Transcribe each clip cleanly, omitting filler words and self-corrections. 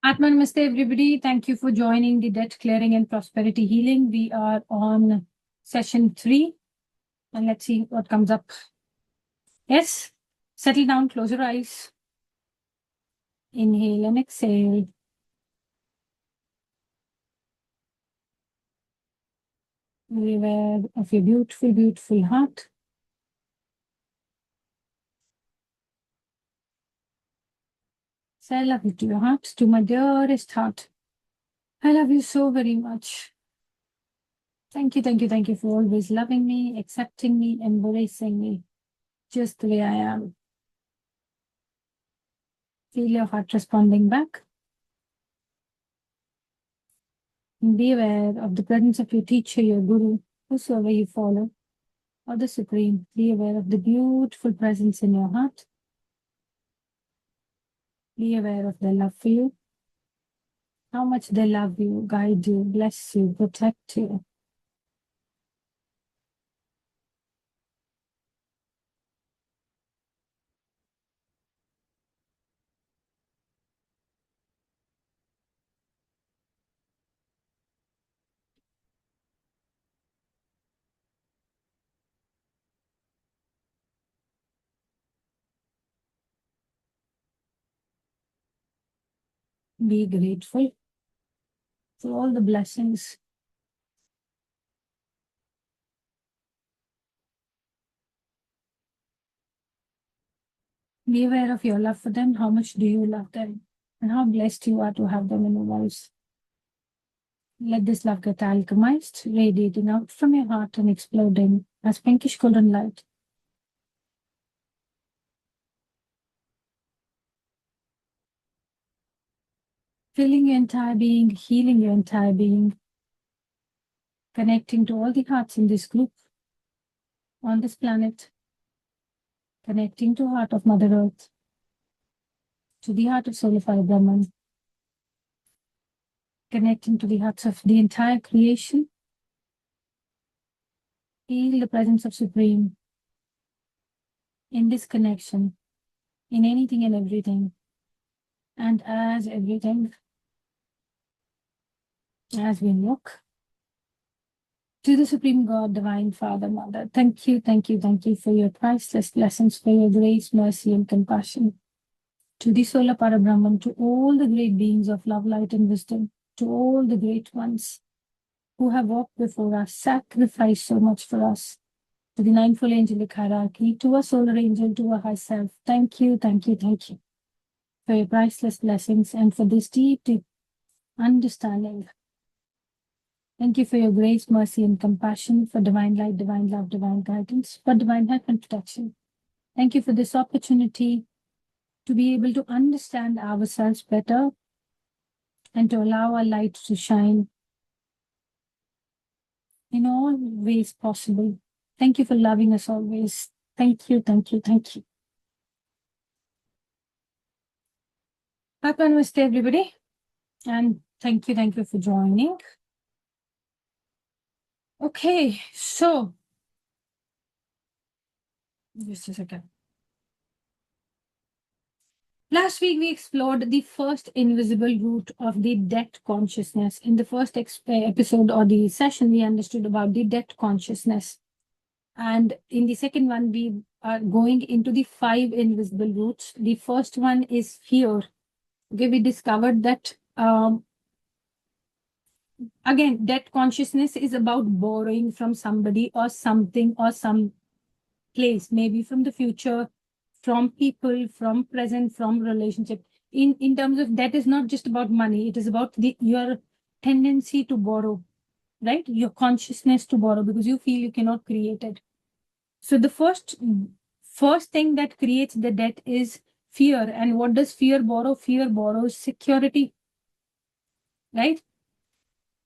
Namaste, everybody. Thank you for joining the Debt Clearing and Prosperity Healing. We are on session 3, and let's see what comes up. Yes, settle down, close your eyes. Inhale and exhale. Be aware of your beautiful, beautiful heart. Say, I love you to your heart, to my dearest heart. I love you so very much. Thank you, thank you, thank you for always loving me, accepting me, embracing me, just the way I am. Feel your heart responding back. Be aware of the presence of your teacher, your guru, whosoever you follow, or the Supreme. Be aware of the beautiful presence in your heart. Be aware of their love for you, how much they love you, guide you, bless you, protect you. Be grateful for all the blessings. Be aware of your love for them, how much do you love them, and how blessed you are to have them in your lives. Let this love get alchemized, radiating out from your heart and exploding as pinkish golden light. Filling your entire being, healing your entire being, connecting to all the hearts in this group, on this planet, connecting to the heart of Mother Earth, to the heart of Solar Fire Brahman, connecting to the hearts of the entire creation. Feel the presence of Supreme in this connection, in anything and everything, and as everything, as we look to the Supreme God, Divine Father, Mother. Thank you, thank you, thank you for your priceless blessings, for your grace, mercy, and compassion. To the Solar Parabrahman, to all the great beings of love, light, and wisdom, to all the great ones who have walked before us, sacrificed so much for us, to the ninefold angelic hierarchy, to our solar angel, to our high self. Thank you, thank you, thank you for your priceless blessings and for this deep, deep understanding. Thank you for your grace, mercy, and compassion, for divine light, divine love, divine guidance, for divine help and protection. Thank you for this opportunity to be able to understand ourselves better and to allow our light to shine in all ways possible. Thank you for loving us always. Thank you, thank you, thank you. Namaste, everybody. And thank you for joining. Okay, so just a second. Last week, we explored the first invisible root of the debt consciousness. In the first episode or the session, we understood about the debt consciousness. And in the second one, we are going into the 5 invisible roots. The first one is fear. Okay, we discovered that, again, debt consciousness is about borrowing from somebody or something or some place, maybe from the future, from people, from present, from relationship. In terms of that is not just about money, it is about your tendency to borrow, right? Your consciousness to borrow because you feel you cannot create it. So the first thing that creates the debt is fear. And what does fear borrow? Fear borrows security, right?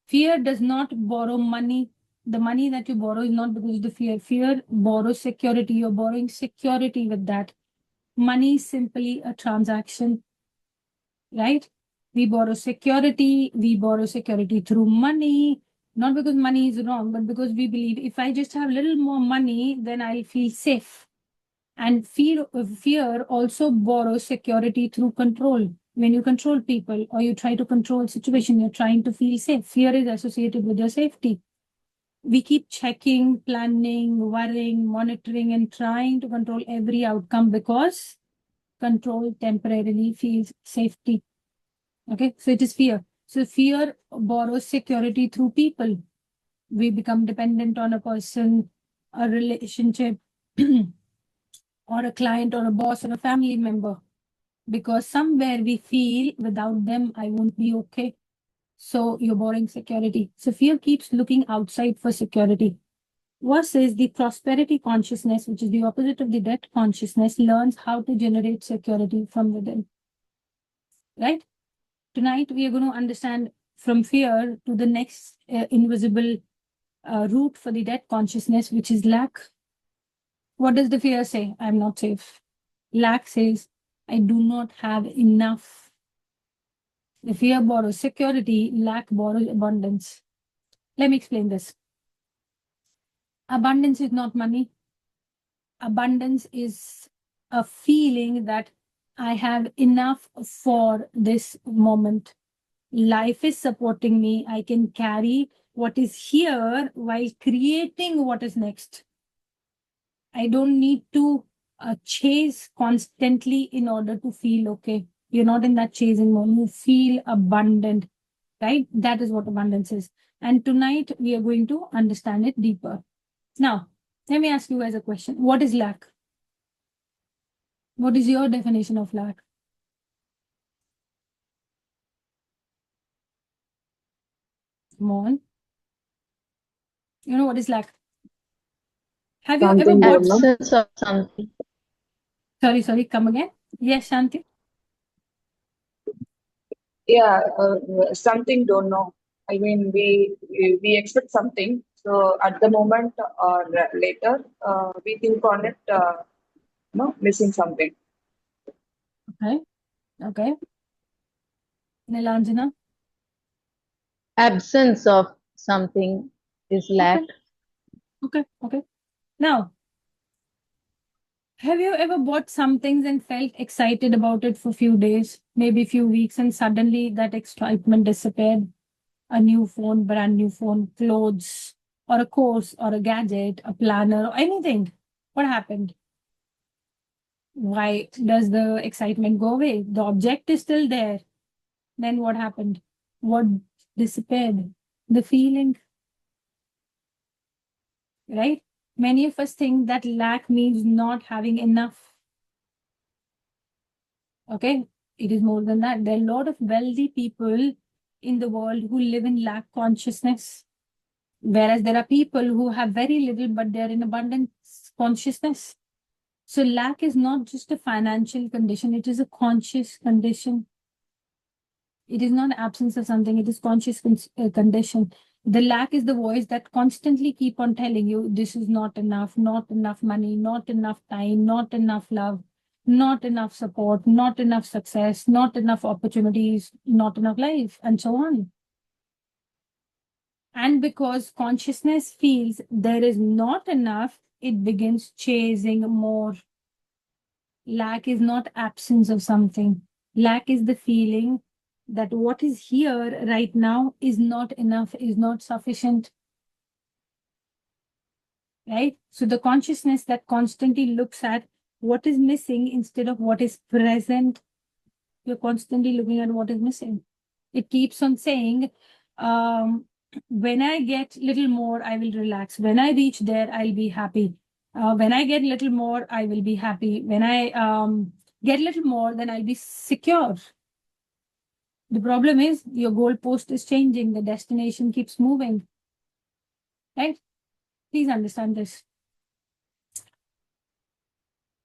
Fear does not borrow money. The money that you borrow is not because of the fear. Fear borrows security. You're borrowing security with that. Money is simply a transaction, right? We borrow security. We borrow security through money, not because money is wrong, but because we believe if I just have a little more money, then I'll feel safe. And fear also borrows security through control. When you control people or you try to control situation, you're trying to feel safe. Fear is associated with your safety. We keep checking, planning, worrying, monitoring, and trying to control every outcome because control temporarily feels safety. Okay, so it is fear. So fear borrows security through people. We become dependent on a person, a relationship, or a client, or a boss, or a family member, because somewhere we feel without them, I won't be okay. So you're borrowing security. So fear keeps looking outside for security. Versus the prosperity consciousness, which is the opposite of the debt consciousness, learns how to generate security from within. Right? Tonight, we are going to understand from fear to the next invisible root for the debt consciousness, which is lack. What does the fear say? I'm not safe. Lack says, I do not have enough. The fear borrows security, lack borrows abundance. Let me explain this. Abundance is not money. Abundance is a feeling that I have enough for this moment. Life is supporting me. I can carry what is here while creating what is next. I don't need to chase constantly in order to feel okay. You're not in that chasing mode. You feel abundant, right? That is what abundance is. And tonight we are going to understand it deeper. Now, let me ask you guys a question. What is lack? What is your definition of lack? Come on. You know what is lack? Have you ever Something bought... don't know. Absence of something. Sorry, come again. Yes, Shanti. Yeah, something don't know. I mean, we expect something. So at the moment or later, we think on it, no, missing something. Okay. Nilanjana. Absence of something is lack. Okay. Now, have you ever bought some things and felt excited about it for a few days, maybe a few weeks, and suddenly that excitement disappeared? A new phone, brand new phone, clothes, or a course, or a gadget, a planner, or anything. What happened? Why does the excitement go away? The object is still there. Then what happened? What disappeared? The feeling, right? Many of us think that lack means not having enough. Okay, it is more than that. There are a lot of wealthy people in the world who live in lack consciousness, whereas there are people who have very little but they're in abundance consciousness. So lack is not just a financial condition, it is a conscious condition. It is not absence of something, it is conscious condition. The lack is the voice that constantly keep on telling you this is not enough money, not enough time, not enough love, not enough support, not enough success, not enough opportunities, not enough life, and so on. And because consciousness feels there is not enough, it begins chasing more. Lack is not absence of something. Lack is the feeling that what is here right now is not enough, is not sufficient. Right? So the consciousness that constantly looks at what is missing instead of what is present, you're constantly looking at what is missing. It keeps on saying, when I get little more, I will relax. When I reach there, I'll be happy. When I get little more, I will be happy. When I get little more, then I'll be secure. The problem is your goalpost is changing. The destination keeps moving. Right? Please understand this.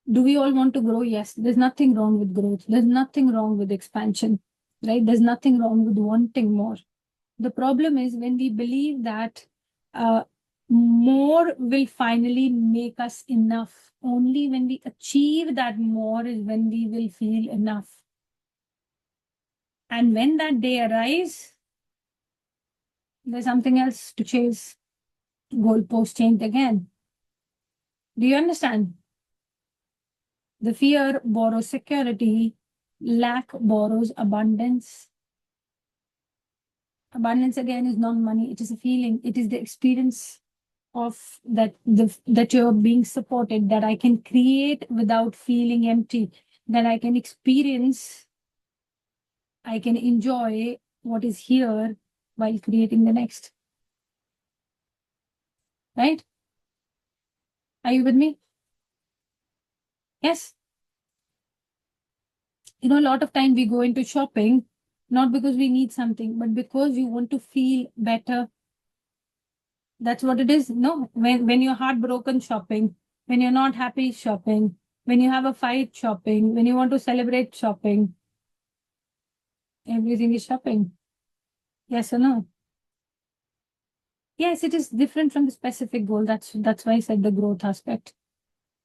Do we all want to grow? Yes. There's nothing wrong with growth. There's nothing wrong with expansion. Right? There's nothing wrong with wanting more. The problem is when we believe that more will finally make us enough. Only when we achieve that more is when we will feel enough. And when that day arrives, there's something else to chase. Goalpost changed again. Do you understand? The fear borrows security, Lack borrows abundance. Abundance again is not money. It is a feeling. It is the experience of that you're being supported, that I can create without feeling empty, that I can experience, I can enjoy what is here while creating the next. Right? Are you with me? Yes. A lot of time we go into shopping, not because we need something, but because we want to feel better. That's what it is. No, when you're heartbroken, shopping, when you're not happy, shopping, when you have a fight, shopping, when you want to celebrate, shopping, everything is shopping. Yes or no? Yes, it is different from the specific goal. That's why I said the growth aspect.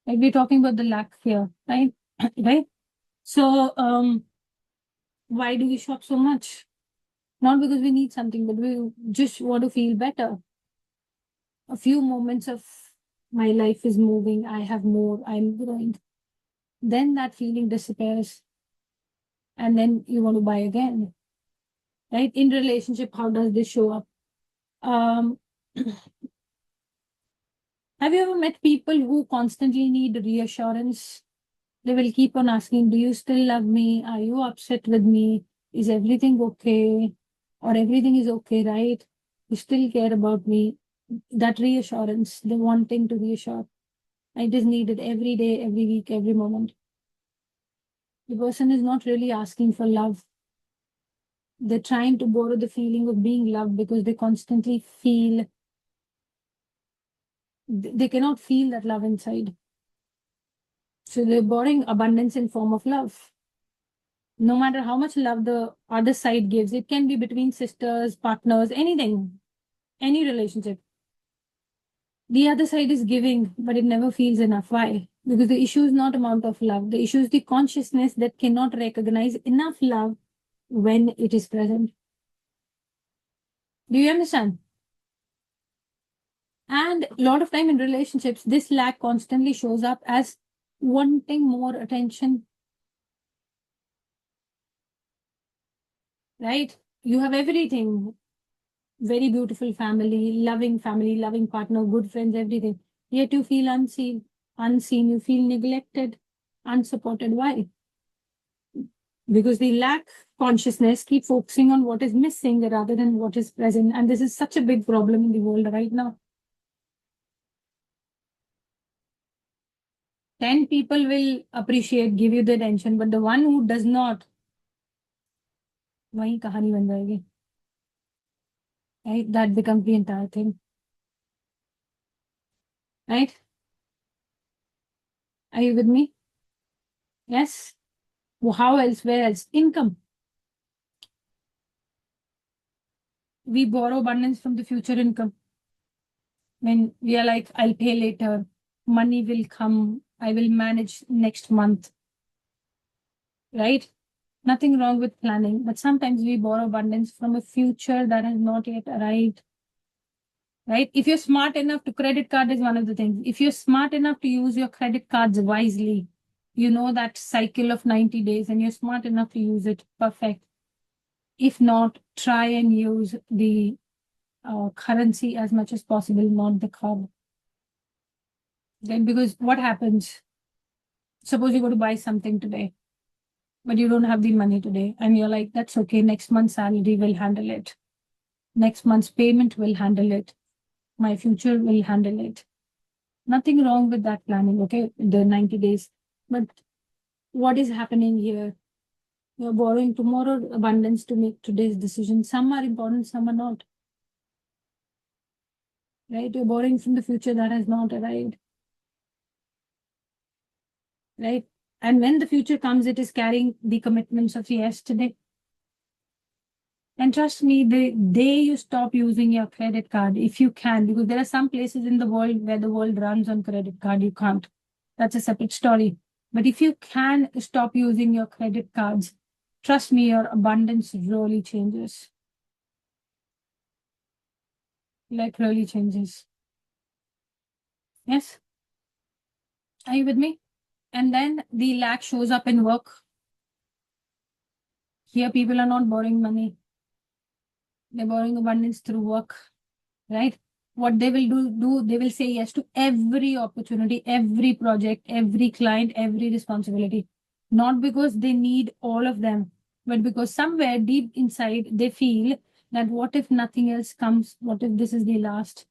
Like we're talking about the lack here, right? Right? So why do we shop so much? Not because we need something, but we just want to feel better. A few moments of my life is moving, I have more, I'm growing. Then that feeling disappears. And then you want to buy again. Right? In relationship, how does this show up? Um, have you ever met people who constantly need reassurance? They will keep on asking, do you still love me? Are you upset with me? Is everything okay? Or everything is okay, right? You still care about me. That reassurance, the wanting to reassure. I just need it every day, every week, every moment. The person is not really asking for love. They're trying to borrow the feeling of being loved because they constantly feel, they cannot feel that love inside. So they're borrowing abundance in form of love. No matter how much love the other side gives, it can be between sisters, partners, anything, any relationship. The other side is giving, but it never feels enough. Why? Because the issue is not amount of love. The issue is the consciousness that cannot recognize enough love when it is present. Do you understand? And a lot of time in relationships, this lack constantly shows up as wanting more attention. Right? You have everything. Very beautiful family, loving partner, good friends, everything. Yet you feel unseen, you feel neglected, unsupported. Why? Because the lack consciousness keep focusing on what is missing rather than what is present. And this is such a big problem in the world right now. 10 people will appreciate, give you the attention, but the one who does not, वही कहानी बन जाएगी. Right? That becomes the entire thing. Right? Are you with me? Yes? Well, how else? Where else? Income. We borrow abundance from the future income. When we are like, I'll pay later, money will come, I will manage next month. Right? Nothing wrong with planning, but sometimes we borrow abundance from a future that has not yet arrived. Right? If you're smart enough to, credit card is one of the things. If you're smart enough to use your credit cards wisely, you know that cycle of 90 days and you're smart enough to use it, perfect. If not, try and use the currency as much as possible, not the card. Okay? Because what happens? Suppose you go to buy something today, but you don't have the money today, and you're like, that's okay, next month's salary will handle it. Next month's payment will handle it. My future will handle it. Nothing wrong with that planning, okay? The 90 days. But what is happening here? You're borrowing tomorrow's abundance to make today's decision. Some are important, some are not. Right? You're borrowing from the future that has not arrived. Right? And when the future comes, it is carrying the commitments of yesterday. And trust me, the day you stop using your credit card, if you can, because there are some places in the world where the world runs on credit card, you can't. That's a separate story. But if you can stop using your credit cards, trust me, your abundance really changes. Like really changes. Yes? Are you with me? And then the lack shows up in work. Here, people are not borrowing money. They're borrowing abundance through work, right? What they will do, they will say yes to every opportunity, every project, every client, every responsibility. Not because they need all of them, but because somewhere deep inside they feel that what if nothing else comes? What if this is the last?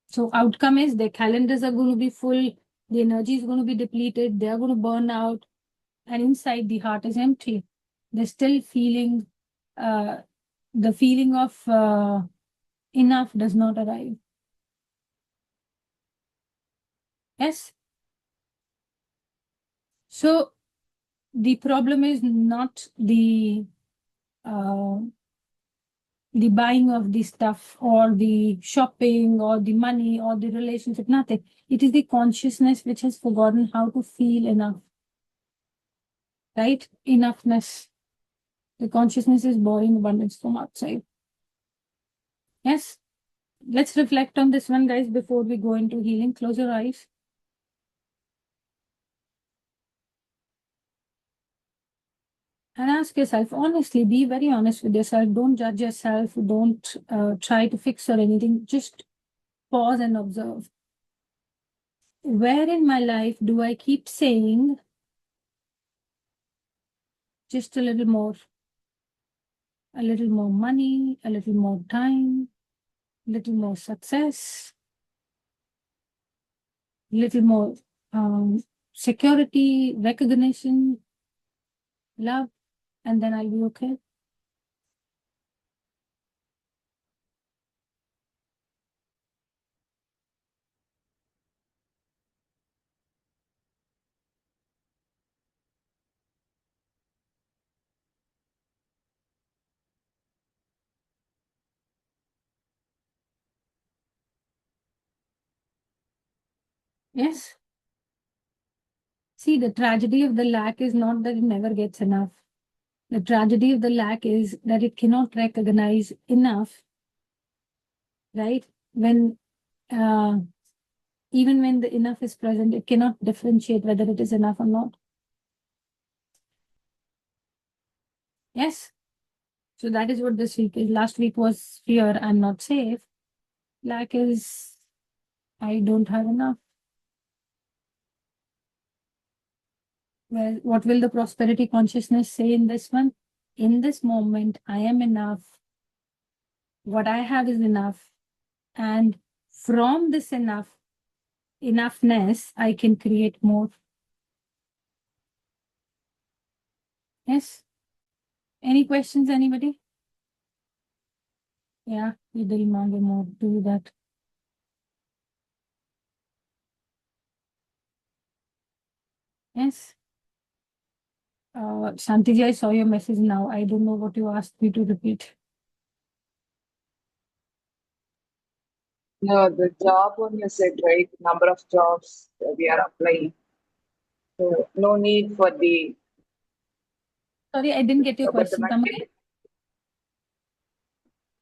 So outcome is their calendars are going to be full, the energy is going to be depleted, they're going to burn out, and inside the heart is empty. They're still feeling the feeling of enough does not arrive. Yes. So the problem is not the buying of the stuff or the shopping or the money or the relationship, nothing. It is the consciousness which has forgotten how to feel enough. Right? Enoughness. The consciousness is borrowing abundance from outside. Yes? Let's reflect on this one, guys, before we go into healing. Close your eyes. And ask yourself, honestly, be very honest with yourself. Don't judge yourself. Don't try to fix or anything. Just pause and observe. Where in my life do I keep saying just a little more money, a little more time, a little more success, a little more security, recognition, love, and then I'll be okay? Yes. See, the tragedy of the lack is not that it never gets enough. The tragedy of the lack is that it cannot recognize enough, right? When, even when the enough is present, it cannot differentiate whether it is enough or not. Yes. So that is what this week is. Last week was fear, I'm not safe. Lack is, I don't have enough. Well, what will the prosperity consciousness say in this one? In this moment, I am enough. What I have is enough. And from this enoughness, I can create more. Yes? Any questions, anybody? Yeah, you will more do that. Yes? Shantiji, I saw your message now. I don't know what you asked me to repeat. No, the job one you said, right? Number of jobs we are applying. So no need for the Sorry, I didn't get your about the question. Come again. multiple.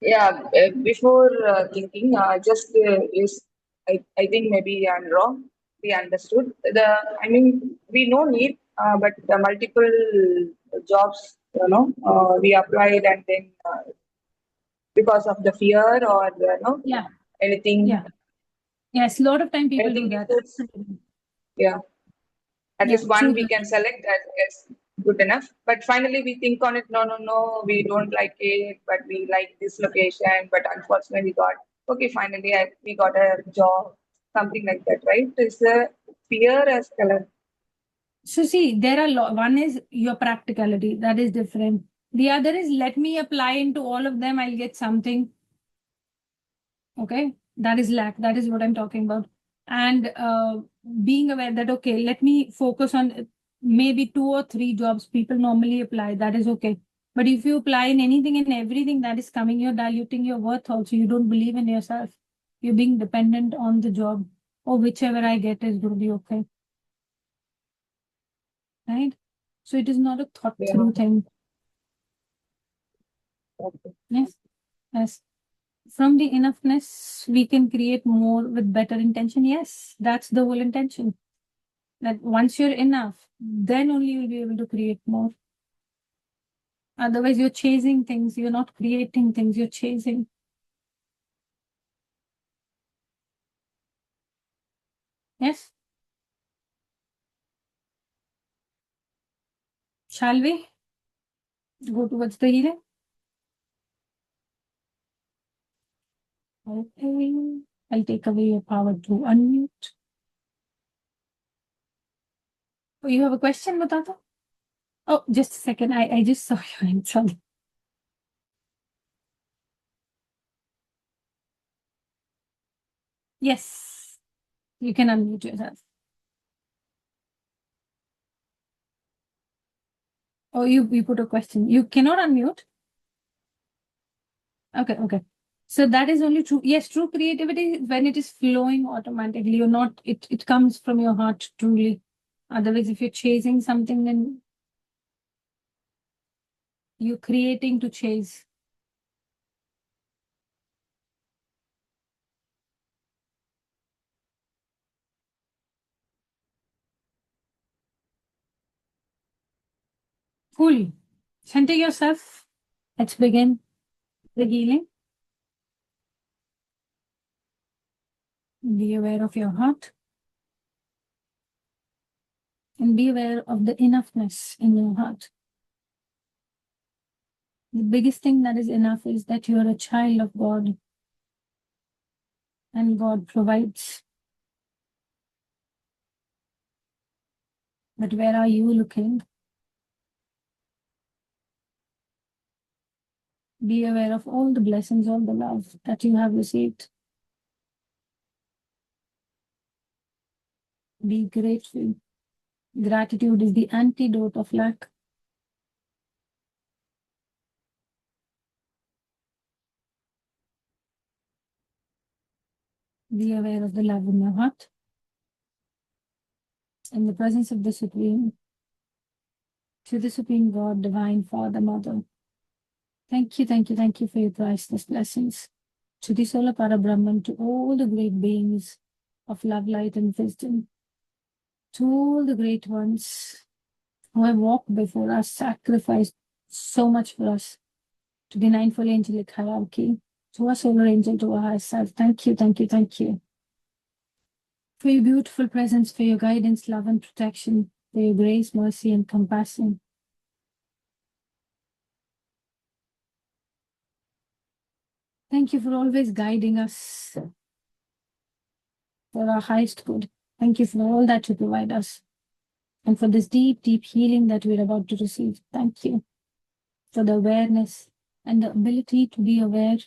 Yeah, before thinking, just is I think maybe I'm wrong. We understood I mean, we no need, but the multiple jobs, we applied and then because of the fear or Yeah, anything, yeah. Yes, a lot of time people do anything that. is yeah. At Yeah, least one true. we can select as good enough. But finally, we think on it. No, no, no. We don't like it, but we like this location. But unfortunately, we got okay. Finally, we got a job, something like that, right? It's a fear as color. So see, there are one is your practicality, that is different. The other is let me apply into all of them, I'll get something. Okay, that is lack. That is what I'm talking about. And being aware that okay, let me focus on maybe 2 or 3 jobs people normally apply. That is okay. But if you apply in anything and everything that is coming, you're diluting your worth also. You don't believe in yourself. You're being dependent on the job or whichever I get is going to be okay. Right? So it is not a thought Yeah. through thing. Okay. Yes. Yes. From the enoughness, we can create more with better intention. Yes, that's the whole intention. That once you're enough, then only you'll be able to create more. Otherwise, you're chasing things. You're not creating things. You're chasing. Yes? Shall we go towards the healing? Okay. I'll take away your power to unmute. Oh, you have a question, Matata? Oh, just a second. I just saw your hand. Sorry. Yes. You can unmute yourself. Oh, you put a question. You cannot unmute? Okay. So that is only true. Yes, true creativity when it is flowing automatically. You're not, it comes from your heart truly. Otherwise, if you're chasing something, then you're creating to chase. Cool. Center yourself. Let's begin the healing. Be aware of your heart and be aware of the enoughness in your heart. The biggest thing that is enough is that you are a child of God and God provides. But where are you looking? Be aware of all the blessings, all the love that you have received. Be grateful. Gratitude is the antidote of lack. Be aware of the love in your heart. In the presence of the Supreme, to the Supreme God, Divine Father, Mother. Thank you for your priceless blessings. To the Solar Parabrahman, to all the great beings of love, light, and wisdom, to all the great ones who have walked before us, sacrificed so much for us, to the ninefold angelic hierarchy, to our solar angel, to our higher self. Thank you for your beautiful presence, for your guidance, love, and protection, for your grace, mercy, and compassion. Thank you for always guiding us for our highest good. Thank you for all that you provide us and for this deep, deep healing that we're about to receive. Thank you for the awareness and the ability to be aware.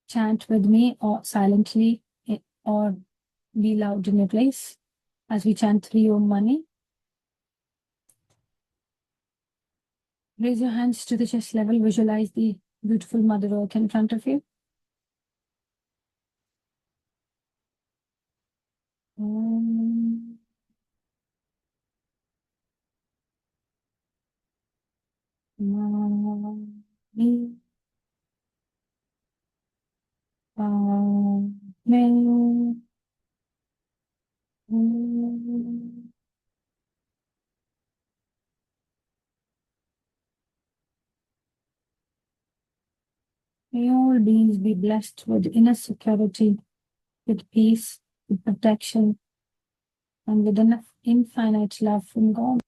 Chant with me or silently or be loud in your place as we chant 3 Om Mani. Raise your hands to the chest level. Visualize the beautiful Mother Earth in front of you. Om Mani Padme Hum. May all beings be blessed with inner security, with peace, with protection, and with enough infinite love from God.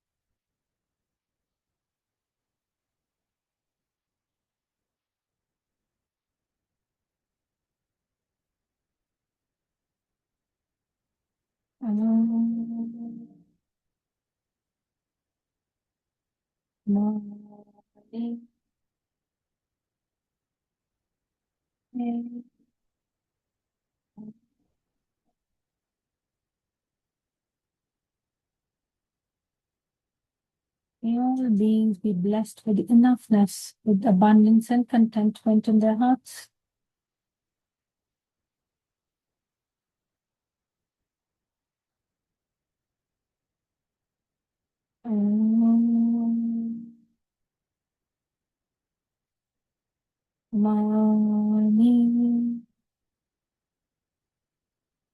Om Mani May all beings be blessed with enoughness, with abundance and contentment in their hearts. Om Mani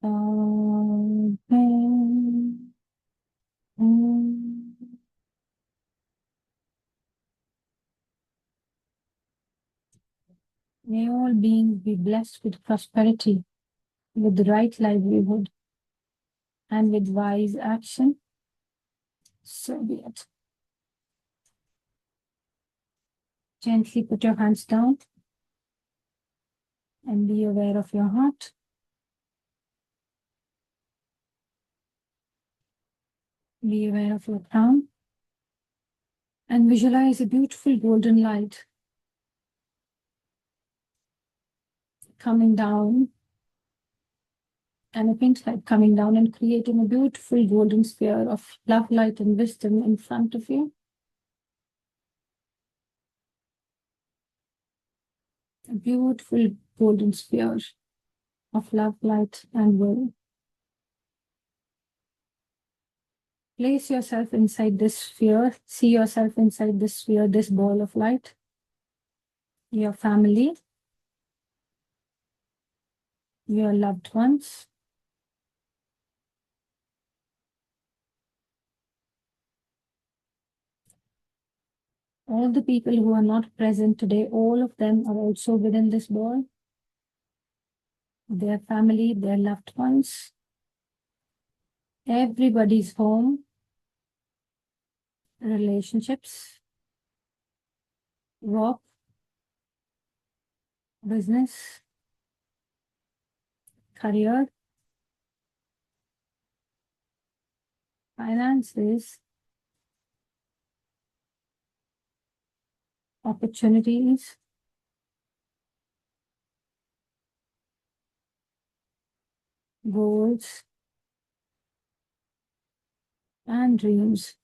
Padme May all beings be blessed with prosperity, with the right livelihood, and with wise action. So be it. Gently put your hands down and be aware of your heart. Be aware of your crown and visualize a beautiful golden light coming down and a pink light coming down and creating a beautiful golden sphere of love, light, and wisdom in front of you. A beautiful golden sphere of love, light, and will. Place yourself inside this sphere. See yourself inside this sphere, this ball of light. Your family, your loved ones, all the people who are not present today, all of them are also within this ball. Their family, their loved ones, everybody's home, relationships, work, business, career, finances, opportunities, goals, and dreams,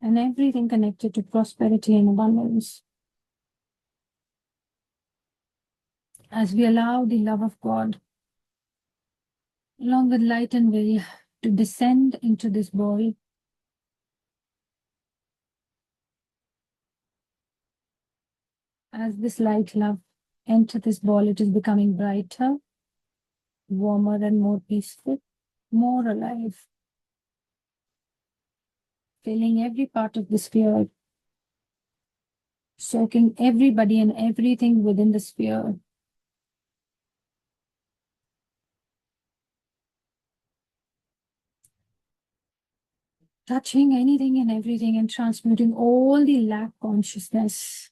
and everything connected to prosperity and abundance. As we allow the love of God, along with light and will, to descend into this ball, as this light love enter this ball, it is becoming brighter, warmer, and more peaceful, more alive, filling every part of the sphere, soaking everybody and everything within the sphere. Touching anything and everything and transmuting all the lack consciousness.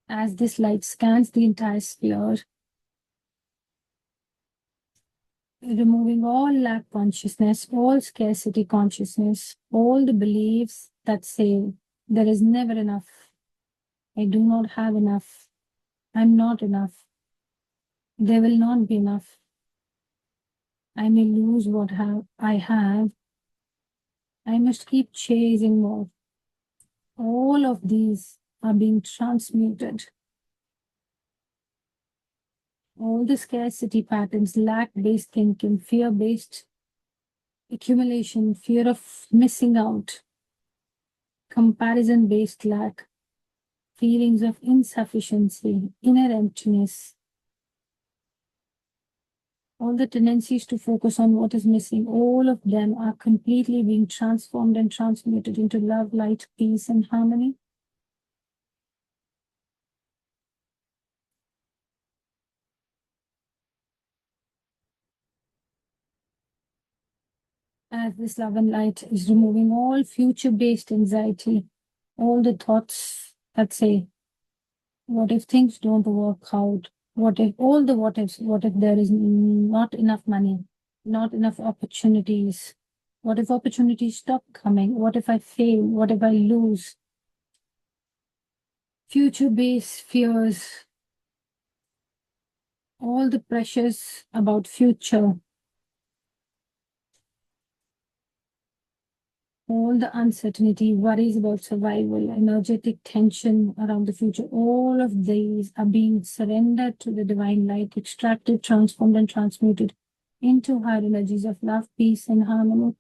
As this light scans the entire sphere, removing all lack consciousness, all scarcity consciousness, all the beliefs that say there is never enough, I do not have enough, I'm not enough, there will not be enough, I may lose what I have, I must keep chasing more. All of these are being transmuted. All the scarcity patterns, lack-based thinking, fear-based accumulation, fear of missing out, comparison-based lack, feelings of insufficiency, inner emptiness, all the tendencies to focus on what is missing, all of them are completely being transformed and transmuted into love, light, peace, and harmony. As this love and light is removing all future-based anxiety, all the thoughts that say, what if things don't work out? What if all the what ifs? What if there is not enough money, not enough opportunities? What if opportunities stop coming? What if I fail? What if I lose? Future-based fears, all the pressures about future, all the uncertainty, worries about survival, energetic tension around the future, all of these are being surrendered to the divine light, extracted, transformed, and transmuted into higher energies of love, peace, and harmony.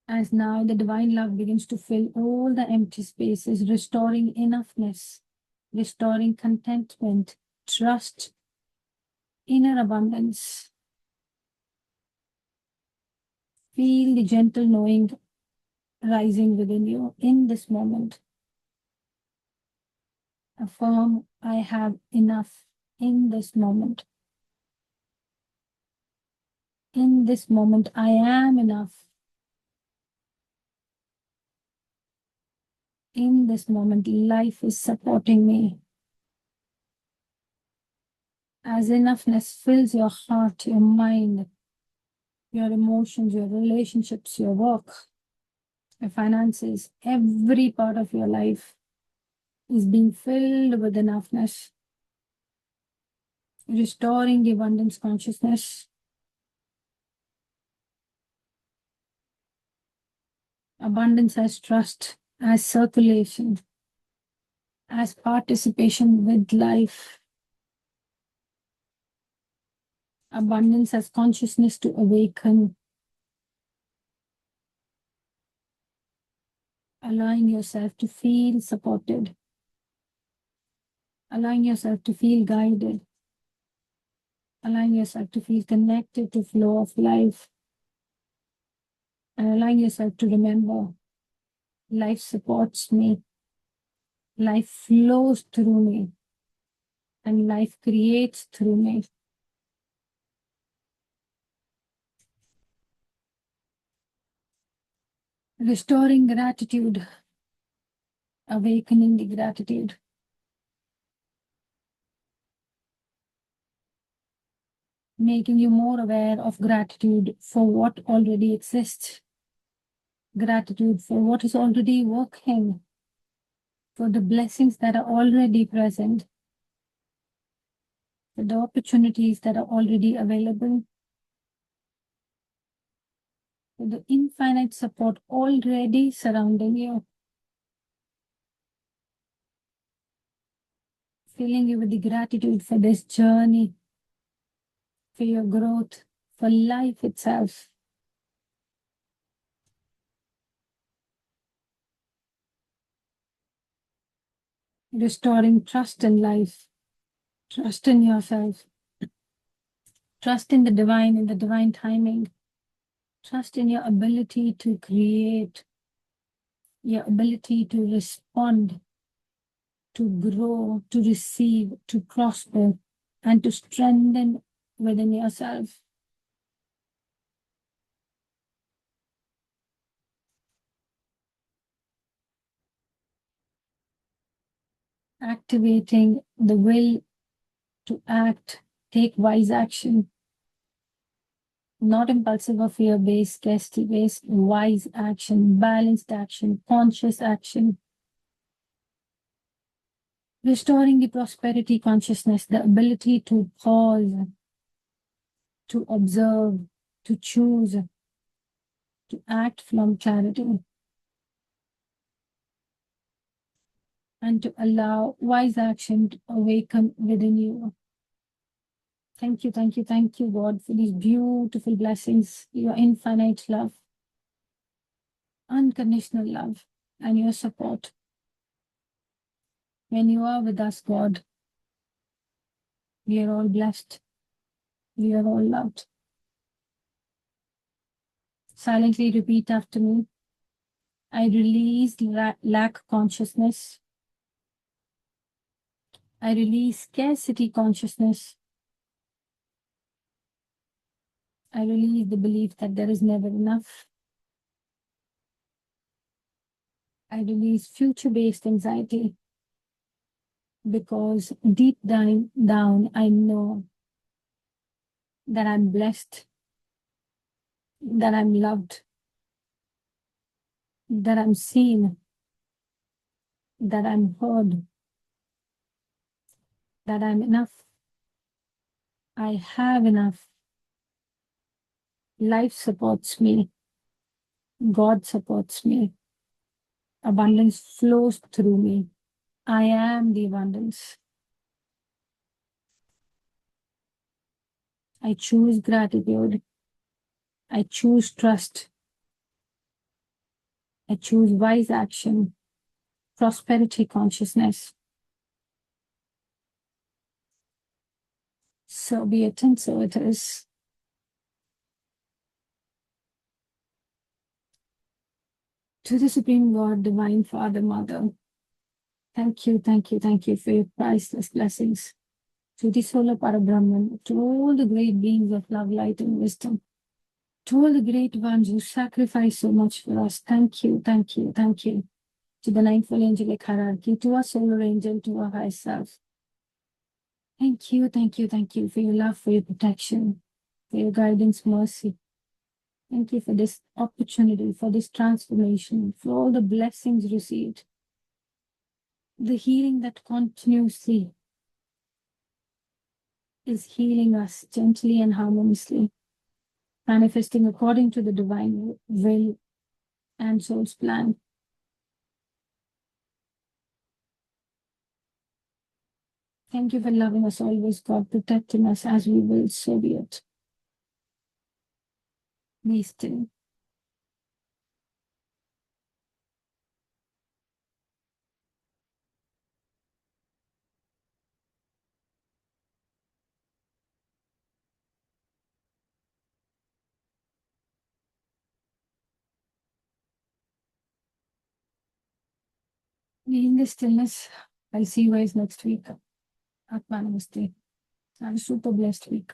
As now the divine love begins to fill all the empty spaces, restoring enoughness, restoring contentment, trust, inner abundance, Feel the gentle knowing rising within you in this moment. Affirm, I have enough in this moment. In this moment, I am enough. In this moment, life is supporting me. As enoughness fills your heart, your mind, your emotions, your relationships, your work, your finances, every part of your life is being filled with enoughness, restoring the abundance consciousness. Abundance as trust, as circulation, as participation with life. Abundance as consciousness to awaken, allowing yourself to feel supported, allowing yourself to feel guided, allowing yourself to feel connected to flow of life, and allowing yourself to remember life supports me, life flows through me, and life creates through me. Restoring gratitude, awakening the gratitude. Making you more aware of gratitude for what already exists. Gratitude for what is already working, for the blessings that are already present, for the opportunities that are already available, for the infinite support already surrounding you, filling you with the gratitude for this journey, for your growth, for life itself. Restoring trust in life, trust in yourself, trust in the divine timing, trust in your ability to create, your ability to respond, to grow, to receive, to prosper, and to strengthen within yourself. Activating the will to act, take wise action, not impulsive or fear-based, scarcity-based, wise action, balanced action, conscious action. Restoring the prosperity consciousness, the ability to pause, to observe, to choose, to act from clarity, and to allow wise action to awaken within you. Thank you, thank you, thank you, God, for these beautiful blessings, your infinite love, unconditional love, and your support. When you are with us, God, we are all blessed. We are all loved. Silently repeat after me. I release lack consciousness. I release scarcity consciousness. I release the belief that there is never enough. I release future-based anxiety because deep down, I know that I'm blessed, that I'm loved, that I'm seen, that I'm heard, that I'm enough. I have enough. Life supports me. God supports me. Abundance flows through me. I am the abundance. I choose gratitude. I choose trust. I choose wise action, prosperity consciousness. So be it and so it is. To the Supreme God, Divine Father, Mother, thank you, thank you, thank you for your priceless blessings. To the Solar Parabrahman, to all the great beings of love, light, and wisdom, to all the great ones who sacrificed so much for us, thank you, thank you, thank you. To the ninthfold angelic hierarchy, to our solar angel, to our high self. Thank you, thank you, thank you for your love, for your protection, for your guidance, mercy. Thank you for this opportunity, for this transformation, for all the blessings received, the healing that continuously is healing us gently and harmoniously, manifesting according to the divine will and soul's plan. Thank you for loving us always, God, protecting us as we will, so be it. Be still. Be in the stillness. I'll see you guys next week. Atma Namaste. Have a super blessed week.